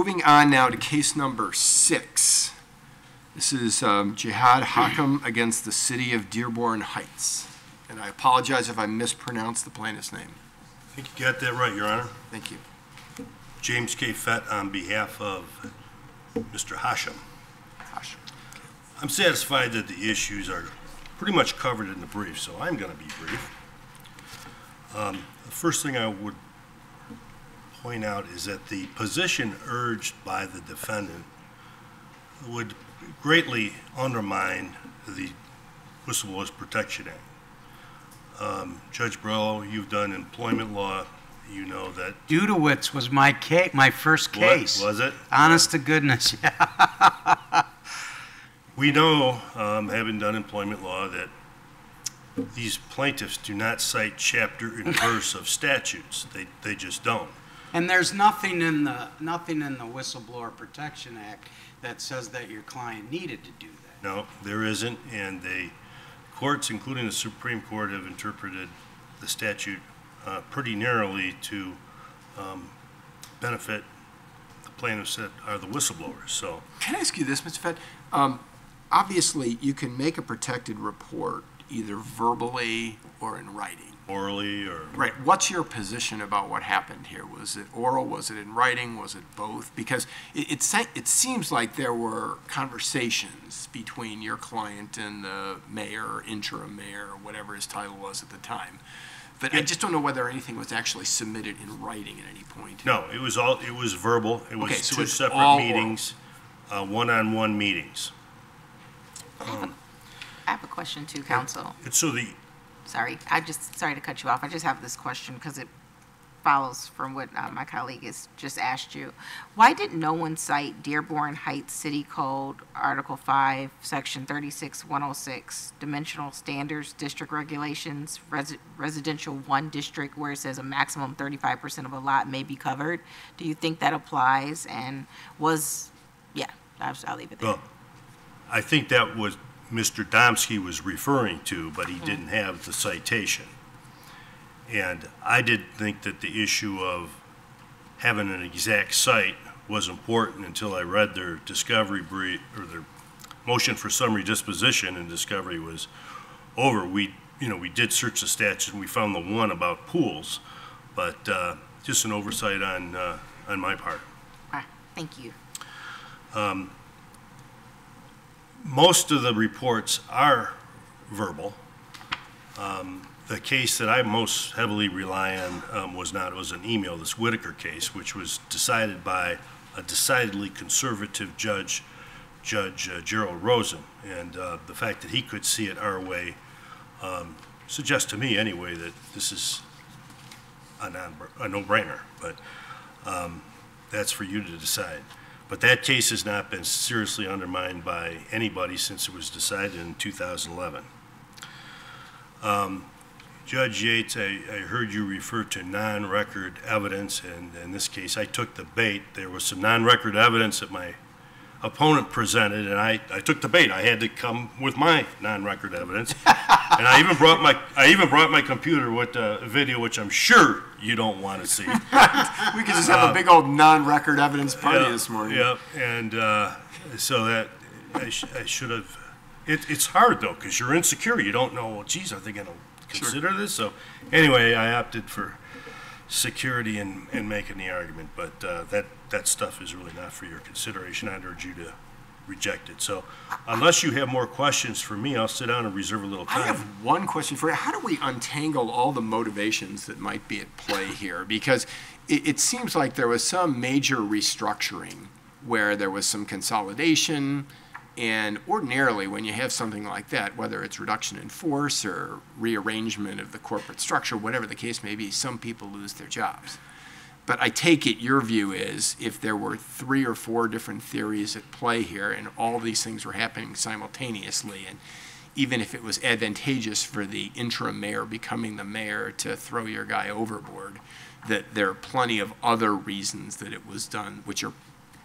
moving on now to case number 6. This is Jihad Hachem against the city of Dearborn Heights. And I apologize if I mispronounced the plaintiff's name. I think you got that right, Your Honor. Thank you. James K. Fett on behalf of Mr. Hachem. I'm satisfied that the issues are pretty much covered in the brief, so I'm going to be brief. The first thing I would point out is that the position urged by the defendant would greatly undermine the Whistleblowers Protection Act. Judge Brello, you've done employment law. You know that Dudowitz was my first case. What, was it? Honest to goodness, yeah. We know, having done employment law, that these plaintiffs do not cite chapter and verse of statutes. They just don't. And there's nothing in the Whistleblower Protection Act that says that your client needed to do that. No, there isn't, and the courts, including the Supreme Court, have interpreted the statute pretty narrowly to benefit the plaintiffs that are the whistleblowers. So, can I ask you this, Mr. Fett? Obviously, you can make a protected report either verbally or in writing. Orally or... Right. What's your position about what happened here? Was it oral? Was it in writing? Was it both? Because it seems like there were conversations between your client and the mayor, interim mayor, or whatever his title was at the time. But I just don't know whether anything was actually submitted in writing at any point. No, it was verbal. It was okay, so two separate meetings, one-on-one meetings. I have a question too, counsel. Sorry to cut you off. I just have this question because it follows from what my colleague has just asked you. Why did no one cite Dearborn Heights City Code, Article 5, Section 36106, Dimensional Standards, District Regulations, Residential 1 District, where it says a maximum 35% of a lot may be covered? Do you think that applies? And I'll leave it there. Well, I think that was Mr. Domsky was referring to, but he didn't have the citation. And I did think that the issue of having an exact site was important until I read their discovery brief, or their motion for summary disposition, and discovery was over. We did search the statute and we found the one about pools, but just an oversight on my part. Thank you. Most of the reports are verbal. The case that I most heavily rely on was not. It was an email, this Whitaker case, which was decided by a decidedly conservative judge, Gerald Rosen. And the fact that he could see it our way suggests to me anyway that this is a no-brainer. But that's for you to decide. But that case has not been seriously undermined by anybody since it was decided in 2011. Judge Yates, I heard you refer to non-record evidence, and in this case I took the bait. There was some non-record evidence that my opponent presented, and I took the bait. I had to come with my non-record evidence, and I even brought my computer with a video, which I'm sure you don't want to see. We could just have a big old non-record evidence party this morning. Yeah, and so that I should have. It's hard though, because you're insecure. You don't know. Well, geez, are they going to consider this? So anyway, I opted for security and making the argument, but that stuff is really not for your consideration. I'd urge you to reject it. So unless you have more questions for me, I'll sit down and reserve a little time. I have one question for you. How do we untangle all the motivations that might be at play here? Because it seems like there was some major restructuring where there was some consolidation, and ordinarily when you have something like that, whether it's reduction in force or rearrangement of the corporate structure, whatever the case may be, some people lose their jobs. But I take it your view is if there were 3 or 4 different theories at play here and all these things were happening simultaneously, and even if it was advantageous for the interim mayor becoming the mayor to throw your guy overboard, that there are plenty of other reasons that it was done which are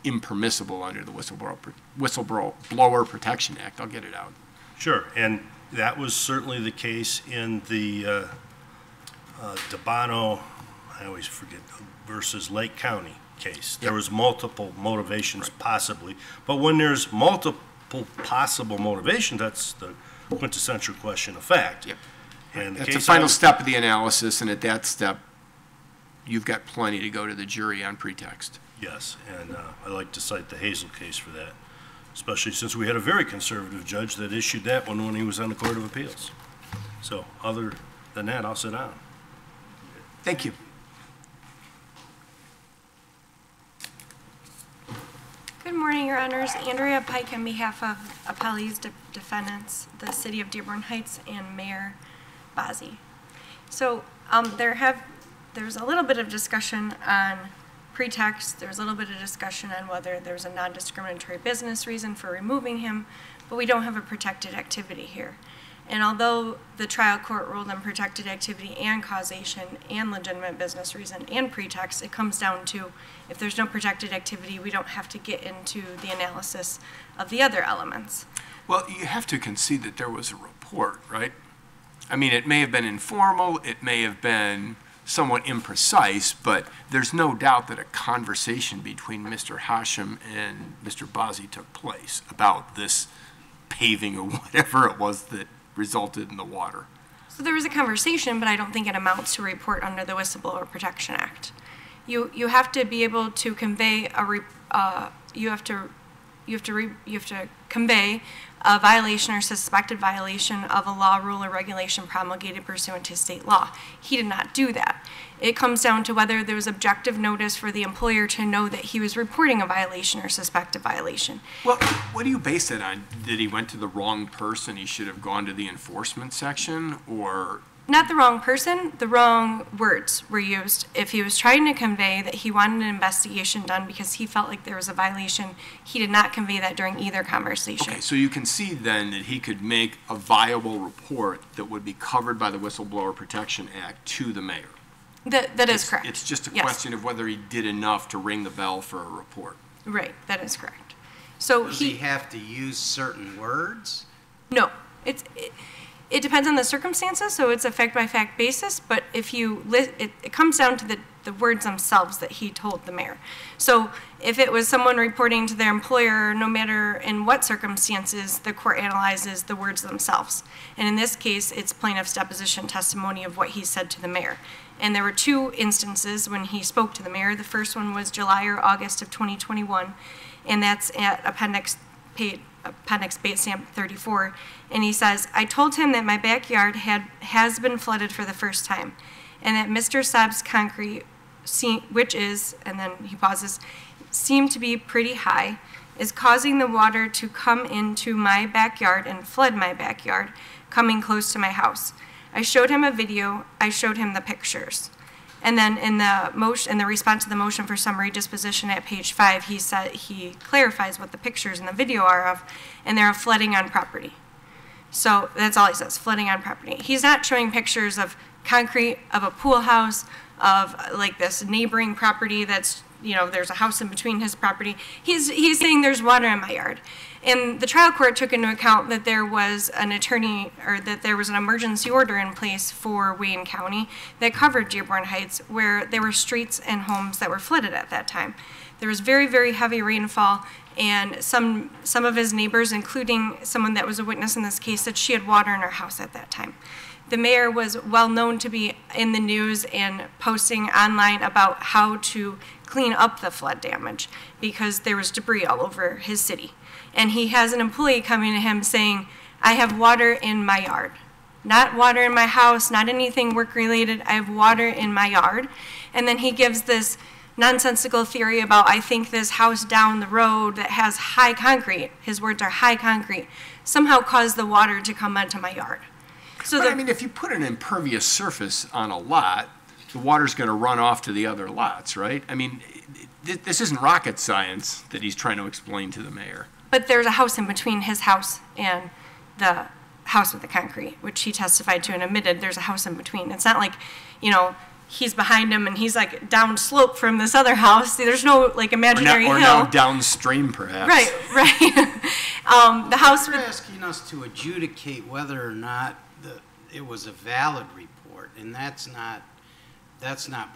impermissible under the Whistleblower Protection Act. I'll get it out. Sure, and that was certainly the case in the Dearborn, I always forget, versus Lake County case. There was multiple motivations possibly, but when there's multiple possible motivations, that's the quintessential question of fact. Yep. And That's the final step of the analysis, and at that step, you've got plenty to go to the jury on pretext. Yes, and I like to cite the Hazel case for that, especially since we had a very conservative judge that issued that one when he was on the Court of Appeals. So other than that, I'll sit down. Thank you. Good morning, Your Honors. Andrea Pike on behalf of appellees, defendants, the City of Dearborn Heights, and Mayor Bazzi. So there's a little bit of discussion on pretext. There's a little bit of discussion on whether there's a non-discriminatory business reason for removing him, but we don't have a protected activity here. And although the trial court ruled on protected activity and causation and legitimate business reason and pretext, it comes down to if there's no protected activity, we don't have to get into the analysis of the other elements. Well, you have to concede that there was a report, right? I mean, it may have been informal, it may have been somewhat imprecise, but there's no doubt that a conversation between Mr. Hachem and Mr. Bazzi took place about this paving or whatever it was that resulted in the water. So there was a conversation, but I don't think it amounts to a report under the Whistleblower Protection Act. You have to be able to convey you have to convey a violation or suspected violation of a law, rule, or regulation promulgated pursuant to state law. He did not do that. It comes down to whether there was objective notice for the employer to know that he was reporting a violation or suspected violation. Well, what do you base that on? Did he went to the wrong person? He should have gone to the enforcement section, or? Not the wrong person, the wrong words were used. If he was trying to convey that he wanted an investigation done because he felt like there was a violation, he did not convey that during either conversation. Okay, so you concede then that he could make a viable report that would be covered by the Whistleblower Protection Act to the mayor? That is correct. It's just a question of whether he did enough to ring the bell for a report. Right, that is correct. So Does he have to use certain words? No, it depends on the circumstances, so it's a fact-by-fact basis, but if you it comes down to the words themselves that he told the mayor. So if it was someone reporting to their employer, no matter in what circumstances, the court analyzes the words themselves. And in this case, it's plaintiff's deposition testimony of what he said to the mayor. And there were two instances when he spoke to the mayor. The first one was July or August of 2021, and that's at appendix base stamp 34, and he says, I told him that my backyard has been flooded for the first time, and that Mr. Saab's concrete, which is, and then he pauses, seemed to be pretty high, is causing the water to come into my backyard and flood my backyard, coming close to my house. I showed him a video, I showed him the pictures. And then in the response to the motion for summary disposition at page 5, he clarifies what the pictures in the video are of, and they're of flooding on property. So that's all he says, flooding on property. He's not showing pictures of concrete, of a pool house, of like this neighboring property that's, there's a house in between his property. He's saying there's water in my yard. And the trial court took into account that there was that there was an emergency order in place for Wayne County that covered Dearborn Heights, where there were streets and homes that were flooded at that time. There was very, very heavy rainfall, and some of his neighbors, including someone that was a witness in this case, said she had water in her house at that time. The mayor was well known to be in the news and posting online about how to clean up the flood damage because there was debris all over his city. And he has an employee coming to him saying, I have water in my yard. Not water in my house, not anything work-related, I have water in my yard. And then he gives this nonsensical theory about, I think this house down the road that has high concrete, his words are high concrete, somehow caused the water to come onto my yard. So but I mean, if you put an impervious surface on a lot, the water's going to run off to the other lots, right? I mean, this isn't rocket science that he's trying to explain to the mayor. But there's a house in between his house and the house with the concrete, which he testified to and admitted there's a house in between. It's not like, he's behind him and he's like downslope from this other house. There's no like imaginary hill. Or now downstream, perhaps. Right. The house. You're asking us to adjudicate whether or not it was a valid report, and that's not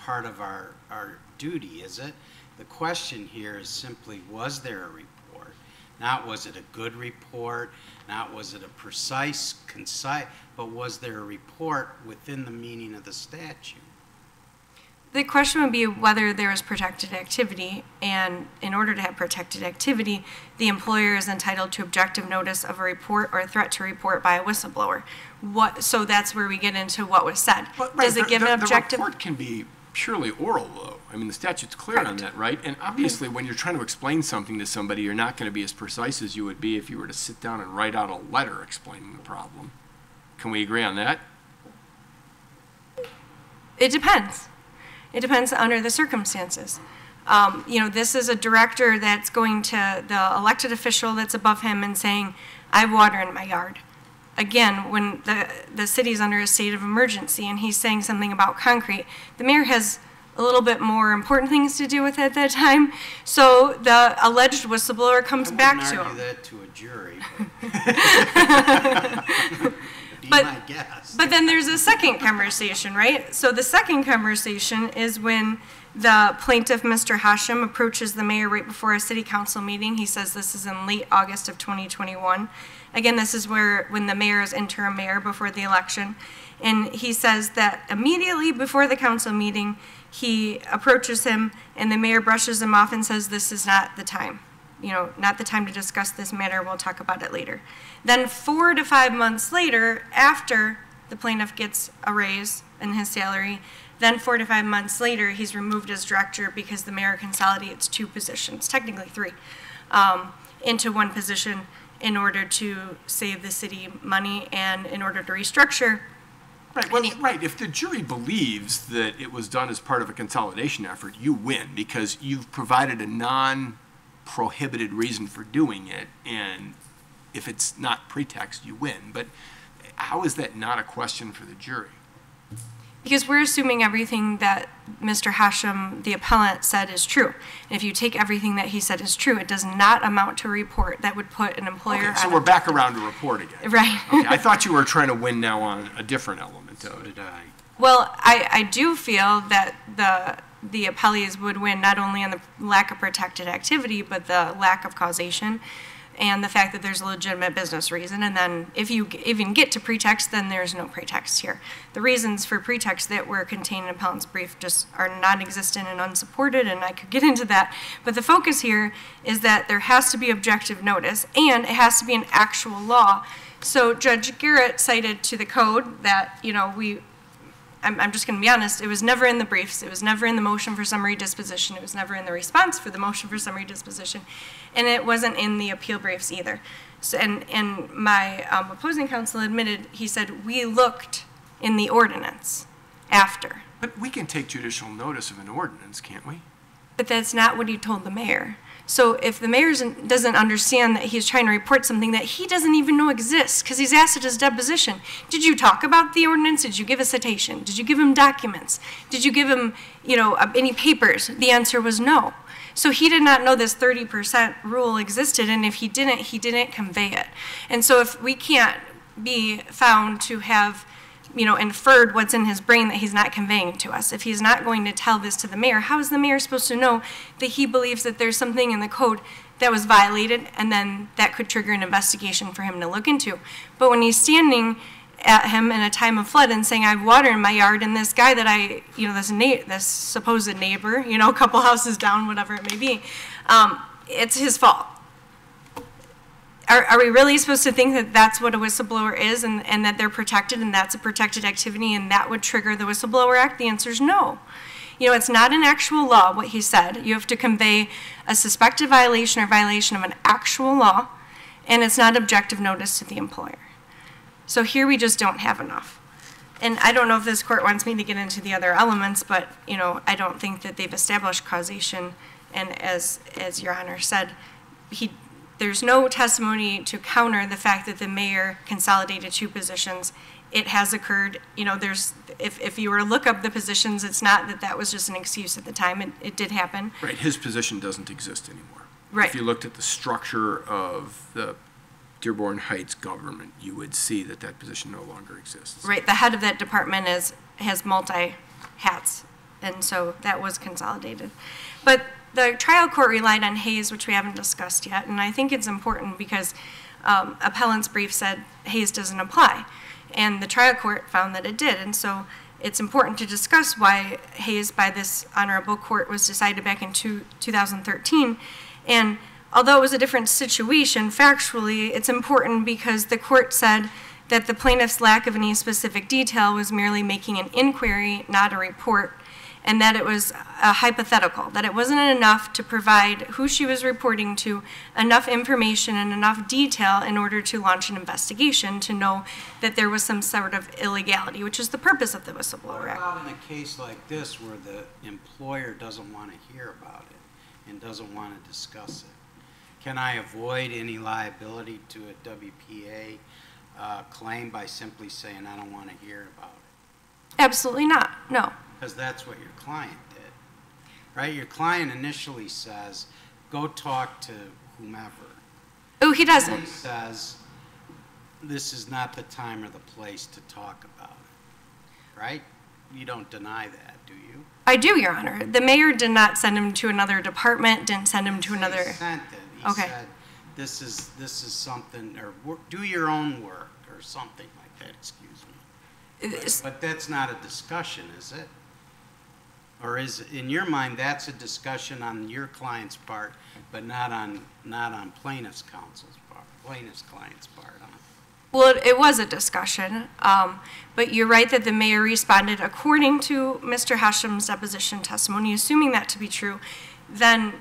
part of our duty, is it? The question here is simply, was there a report? Not was it a good report, not was it a precise, concise, but was there a report within the meaning of the statute? The question would be whether there was protected activity, and in order to have protected activity, the employer is entitled to objective notice of a report or a threat to report by a whistleblower. So that's where we get into what was said. But, Does it give an objective? The report can be purely oral, though. I mean, the statute's clear on that, right? And obviously, when you're trying to explain something to somebody, you're not going to be as precise as you would be if you were to sit down and write out a letter explaining the problem. Can we agree on that? It depends. It depends under the circumstances. This is a director that's going to the elected official that's above him and saying, I have water in my yard. Again, when the city's under a state of emergency and he's saying something about concrete, the mayor has a little bit more important things to do with at that time. So the alleged whistleblower comes back to him. I wouldn't argue that to a jury, but But, my guess. but then there's a second conversation, right? So the second conversation is when the plaintiff, Mr. Hachem, approaches the mayor right before a city council meeting. He says this is in late August of 2021. Again, this is when the mayor is interim mayor before the election. And he says that immediately before the council meeting, he approaches him and the mayor brushes him off and says, this is not the time. Not the time to discuss this matter. We'll talk about it later. Then 4 to 5 months later, after the plaintiff gets a raise in his salary, then 4 to 5 months later, he's removed as director because the mayor consolidates 2 positions, technically 3, into 1 position in order to save the city money and in order to restructure. Right, well, right. If the jury believes that it was done as part of a consolidation effort, you win because you've provided a non-prohibited reason for doing it, and if it's not pretext, you win. But how is that not a question for the jury? Because we're assuming everything that Mr. Hachem, the appellant, said is true. And if you take everything that he said is true, it does not amount to a report that would put an employer Okay, so we're back around to report again. Right. Okay, I thought you were trying to win now on a different element of it. So did I. Well, I do feel that the appellees would win not only on the lack of protected activity, but the lack of causation and the fact that there's a legitimate business reason. And then if you even get to pretext, then there's no pretext here. The reasons for pretext that were contained in appellant's brief just are non-existent and unsupported, and I could get into that. But the focus here is that there has to be objective notice, and it has to be an actual law. So Judge Garrett cited to the code that, I'm just going to be honest, it was never in the briefs, it was never in the motion for summary disposition, it was never in the response for the motion for summary disposition, and it wasn't in the appeal briefs either. So, and my opposing counsel admitted, he said, we looked in the ordinance after. But we can take judicial notice of an ordinance, can't we? But that's not what he told the mayor. So if the mayor doesn't understand that he's trying to report something that he doesn't even know exists, because he's asked at his deposition, did you talk about the ordinance? Did you give a citation? Did you give him documents? Did you give him, any papers? The answer was no. So he did not know this 30% rule existed, and if he didn't convey it. And so if we can't be found to have inferred what's in his brain that he's not conveying to us. If he's not going to tell this to the mayor, how is the mayor supposed to know that he believes that there's something in the code that was violated and then that could trigger an investigation for him to look into? But when he's standing at him in a time of flood and saying, I have water in my yard, and this guy that this supposed neighbor, a couple houses down, whatever it may be, it's his fault. Are we really supposed to think that that's what a whistleblower is and that they're protected and that's a protected activity and that would trigger the Whistleblower Act? The answer is no. It's not an actual law, what he said. You have to convey a suspected violation or violation of an actual law, and it's not objective notice to the employer. So here we just don't have enough. And I don't know if this court wants me to get into the other elements, but, I don't think that they've established causation. And as Your Honor said, there's no testimony to counter the fact that the mayor consolidated 2 positions. It has occurred. If you were to look up the positions, it's not that was just an excuse at the time. It did happen. Right. His position doesn't exist anymore. Right. If you looked at the structure of the Dearborn Heights government, you would see that position no longer exists. Right. The head of that department has multi hats, and so that was consolidated. But trial court relied on Hayes, which we haven't discussed yet, and I think it's important because appellant's brief said Hayes doesn't apply, and the trial court found that it did, and so it's important to discuss why Hayes by this honorable court was decided back in 2013, and although it was a different situation factually, it's important because the court said that the plaintiff's lack of any specific detail was merely making an inquiry, not a report, and that it was a hypothetical, that it wasn't enough to provide who she was reporting to enough information and enough detail in order to launch an investigation to know that there was some sort of illegality, which is the purpose of the Whistleblower Act. What about in a case like this where the employer doesn't want to hear about it and doesn't want to discuss it? Can I avoid any liability to a WPA claim by simply saying I don't want to hear about it? Absolutely not, no. Because that's what your client did, right? Your client initially says, go talk to whomever. Oh, he doesn't. And he says, this is not the time or the place to talk about it, right? You don't deny that, do you? I do, Your Honor. The mayor did not send him to another department, didn't send him to another... He sent it. He said, this is something, or do your own work, or something like that, excuse me. But that's not a discussion, is it? Or is, in your mind, that's a discussion on your client's part, but not on plaintiff's counsel's part, plaintiff's client's part, huh? Well, it was a discussion, but you're right that the mayor responded according to Mr. Hashem's deposition testimony. Assuming that to be true, then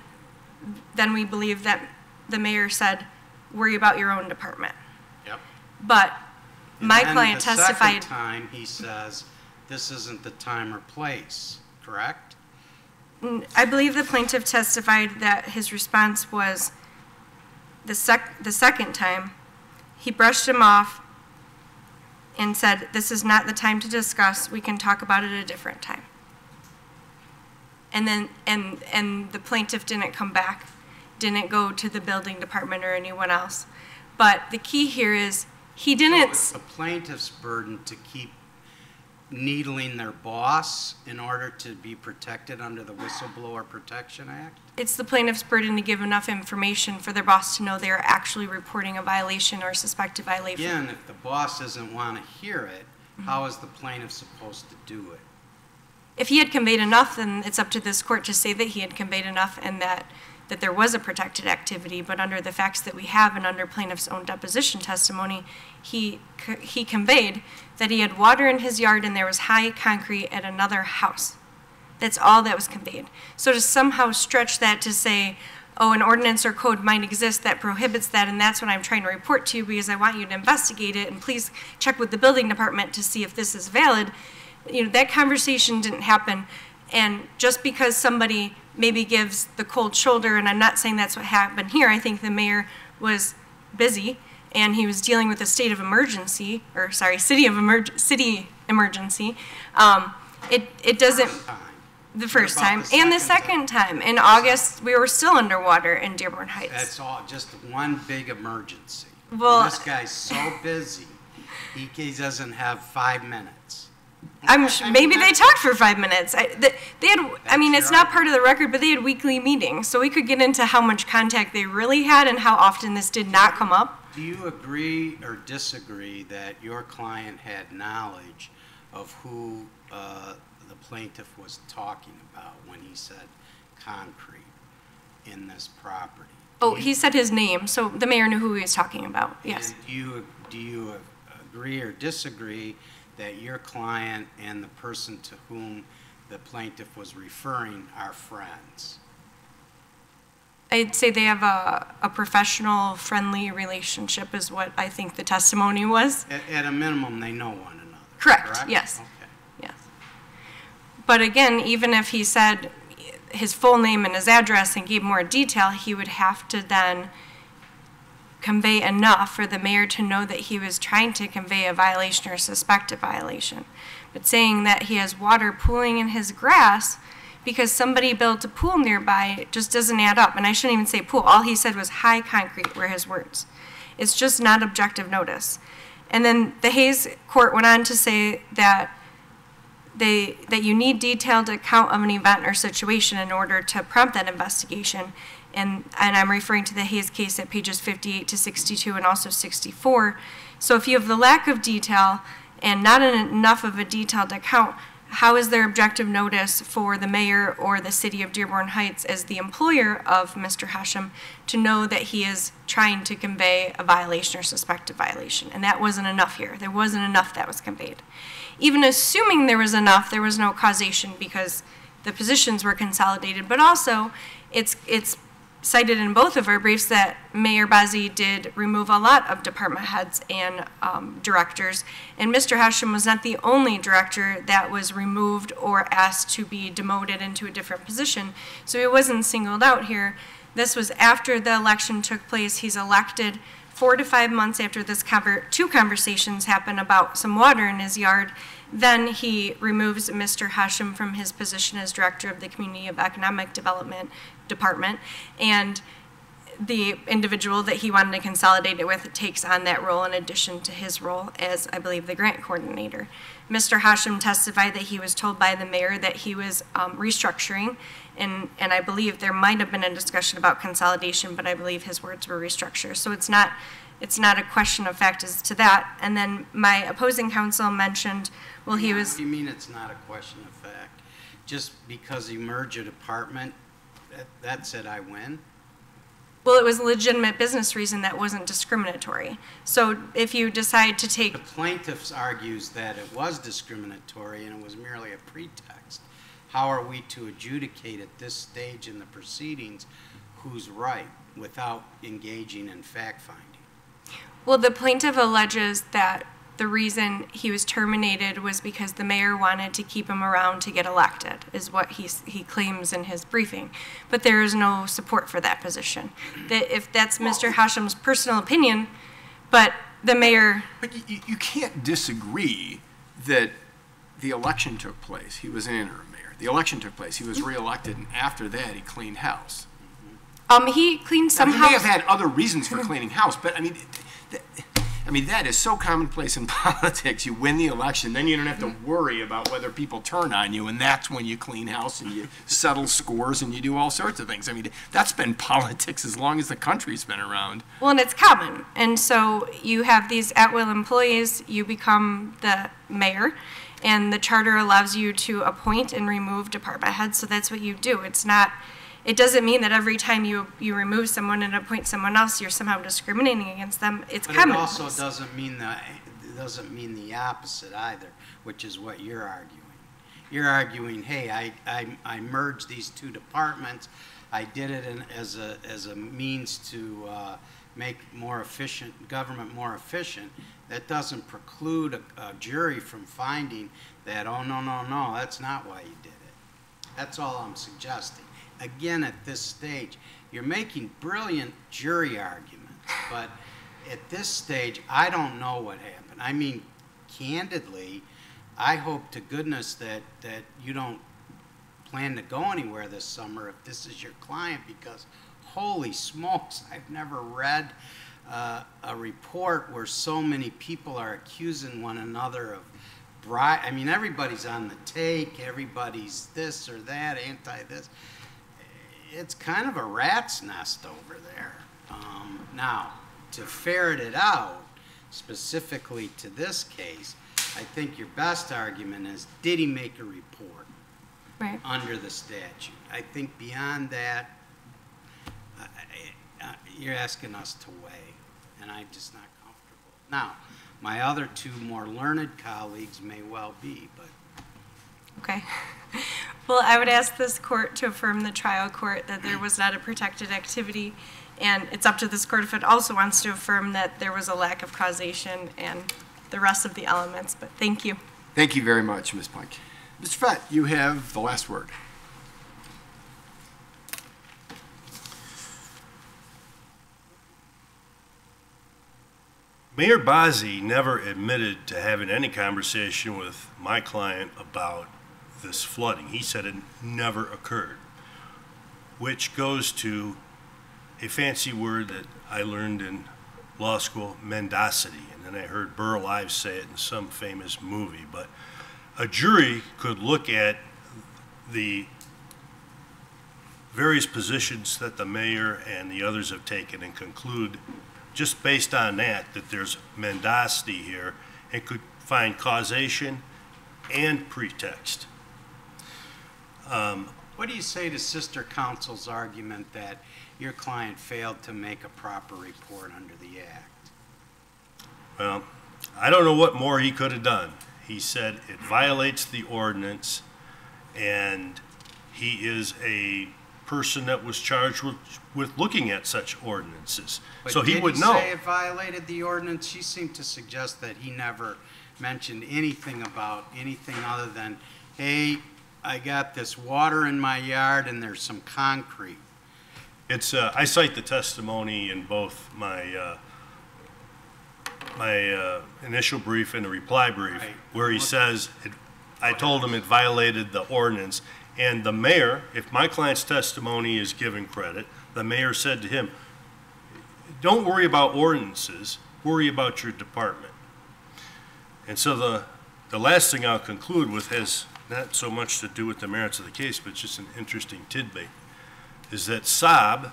we believe that the mayor said, worry about your own department. Yep. But my And client testified... the second time, he says, this isn't the time or place, correct? I believe the plaintiff testified that his response was the second time, he brushed him off and said, this is not the time to discuss, we can talk about it at a different time. And then, and the plaintiff didn't come back, didn't go to the building department or anyone else. But the key here is, he didn't... So it's the plaintiff's burden to keep needling their boss in order to be protected under the Whistleblower Protection Act? It's the plaintiff's burden to give enough information for their boss to know they are actually reporting a violation or a suspected violation. Yeah, and if the boss doesn't want to hear it, how is the plaintiff supposed to do it? If he had conveyed enough, then it's up to this court to say that he had conveyed enough and that there was a protected activity, but under the facts that we have and under plaintiff's own deposition testimony, he conveyed that he had water in his yard and there was high concrete at another house. That's all that was conveyed. So to somehow stretch that to say, oh, an ordinance or code might exist that prohibits that, and that's what I'm trying to report to you because I want you to investigate it, and please check with the building department to see if this is valid, you know, that conversation didn't happen. And just because somebody maybe gives the cold shoulder, and I'm not saying that's what happened here, I think the mayor was busy and he was dealing with a state of emergency, or sorry, city emergency. It doesn't, the first time, and the second time. In August, we were still underwater in Dearborn Heights. That's all, just one big emergency. Well, this guy's so busy, he doesn't have 5 minutes. Maybe they talked for 5 minutes. They had, I mean, it's not part of the record, but they had weekly meetings, so we could get into how much contact they really had and how often this did not come up. Do you agree or disagree that your client had knowledge of who the plaintiff was talking about when he said concrete in this property? Oh, he said his name, so the mayor knew who he was talking about, yes. And do you agree or disagree that your client and the person to whom the plaintiff was referring are friends? I'd say they have a professional, friendly relationship is what I think the testimony was. At a minimum, they know one another. Correct? Yes. Okay. Yes. But again, even if he said his full name and his address and gave more detail, he would have to then convey enough for the mayor to know that he was trying to convey a violation or suspect a violation. But saying that he has water pooling in his grass because somebody built a pool nearby just doesn't add up. And I shouldn't even say pool. All he said was high concrete were his words. It's just not objective notice. And then the Hayes court went on to say that that you need detailed account of an event or situation in order to prompt that investigation. And I'm referring to the Hayes case at pages 58 to 62 and also 64. So if you have the lack of detail and not enough of a detailed account, how is there objective notice for the mayor or the city of Dearborn Heights as the employer of Mr. Hachem to know that he is trying to convey a violation or suspected violation? And that wasn't enough here. There wasn't enough that was conveyed. Even assuming there was enough, there was no causation because the positions were consolidated. But also, it's cited in both of our briefs that Mayor Bazzi did remove a lot of department heads and directors, and Mr. Hachem was not the only director that was removed or asked to be demoted into a different position. So he wasn't singled out here. This was after the election took place. He's elected 4 to 5 months after this two conversations happened about some water in his yard. Then he removes Mr. Hachem from his position as director of the Community of Economic Development Department, and the individual that he wanted to consolidate it with takes on that role in addition to his role as, I believe, the grant coordinator. Mr. Hachem testified that he was told by the mayor that he was restructuring, and I believe there might have been a discussion about consolidation, but I believe his words were restructure. So it's not a question of fact as to that. And then my opposing counsel mentioned, well, he was... What do you mean it's not a question of fact? Just because you merge a department, that said I win? Well, it was a legitimate business reason that wasn't discriminatory. So if you decide to take... The plaintiff argues that it was discriminatory and it was merely a pretext. How are we to adjudicate at this stage in the proceedings who's right without engaging in fact-finding? Well, the plaintiff alleges that the reason he was terminated was because the mayor wanted to keep him around to get elected, is what he claims in his briefing. But there is no support for that position. That if that's Mr. Hashem's personal opinion, but the mayor... But you can't disagree that the election took place. He was an interim mayor. The election took place. He was reelected, and after that, he cleaned house. He cleaned some house. He may have had other reasons for cleaning house, but I mean, that is so commonplace in politics. You win the election, then you don't have to worry about whether people turn on you, and that's when you clean house and you settle scores and you do all sorts of things. I mean, that's been politics as long as the country's been around. Well, and it's common. And so you have these at-will employees, you become the mayor, and the charter allows you to appoint and remove department heads, so that's what you do. It doesn't mean that every time you remove someone and appoint someone else, you're somehow discriminating against them. It's common. But it also doesn't mean the opposite either, which is what you're arguing. You're arguing, hey, I merged these two departments. I did it as a means to make government more efficient. That doesn't preclude a jury from finding that, oh, no, that's not why you did it. That's all I'm suggesting. Again, at this stage, you're making brilliant jury arguments, but at this stage, I don't know what happened. I mean, candidly, I hope to goodness that you don't plan to go anywhere this summer if this is your client, because holy smokes, I've never read a report where so many people are accusing one another of bribe. I mean, everybody's on the take, everybody's this or that, anti-this. It's kind of a rat's nest over there. Now, to ferret it out, specifically to this case, I think your best argument is, did he make a report under the statute? I think beyond that, you're asking us to weigh, and I'm just not comfortable. Now, my other two more learned colleagues may well be, but... Okay. Well, I would ask this court to affirm the trial court that there was not a protected activity, and it's up to this court if it also wants to affirm that there was a lack of causation and the rest of the elements, but thank you. Thank you very much, Ms. Pike. Mr. Fett, you have the last word. Mayor Bazzi never admitted to having any conversation with my client about this flooding. He said it never occurred, which goes to a fancy word that I learned in law school, mendacity, and then I heard Burl Ives say it in some famous movie. But a jury could look at the various positions that the mayor and the others have taken and conclude, just based on that, that there's mendacity here, and could find causation and pretext. What do you say to sister counsel's argument that your client failed to make a proper report under the act? Well, I don't know what more he could have done. He said it violates the ordinance, and he is a person that was charged with looking at such ordinances. But so he would know. Did he say it violated the ordinance? She seemed to suggest that he never mentioned anything about anything other than, hey, I got this water in my yard and there's some concrete. It's I cite the testimony in both my my initial brief and the reply brief, Right. where he says, I told him it violated the ordinance. And the mayor, if my client's testimony is given credit, the mayor said to him, don't worry about ordinances, worry about your department. And so the last thing I'll conclude with has not so much to do with the merits of the case, but just an interesting tidbit, is that Saab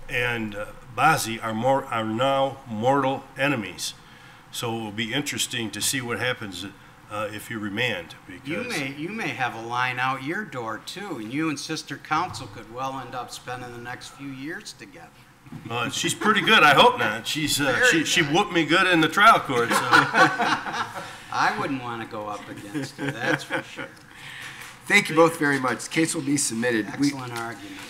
and Bazi are now mortal enemies. So it will be interesting to see what happens if you remand. Because You may have a line out your door too, and you and sister counsel could well end up spending the next few years together. she's pretty good. I hope not. She whooped me good in the trial court. So. I wouldn't want to go up against her, that's for sure. Thank you both very much. The case will be submitted. Excellent argument.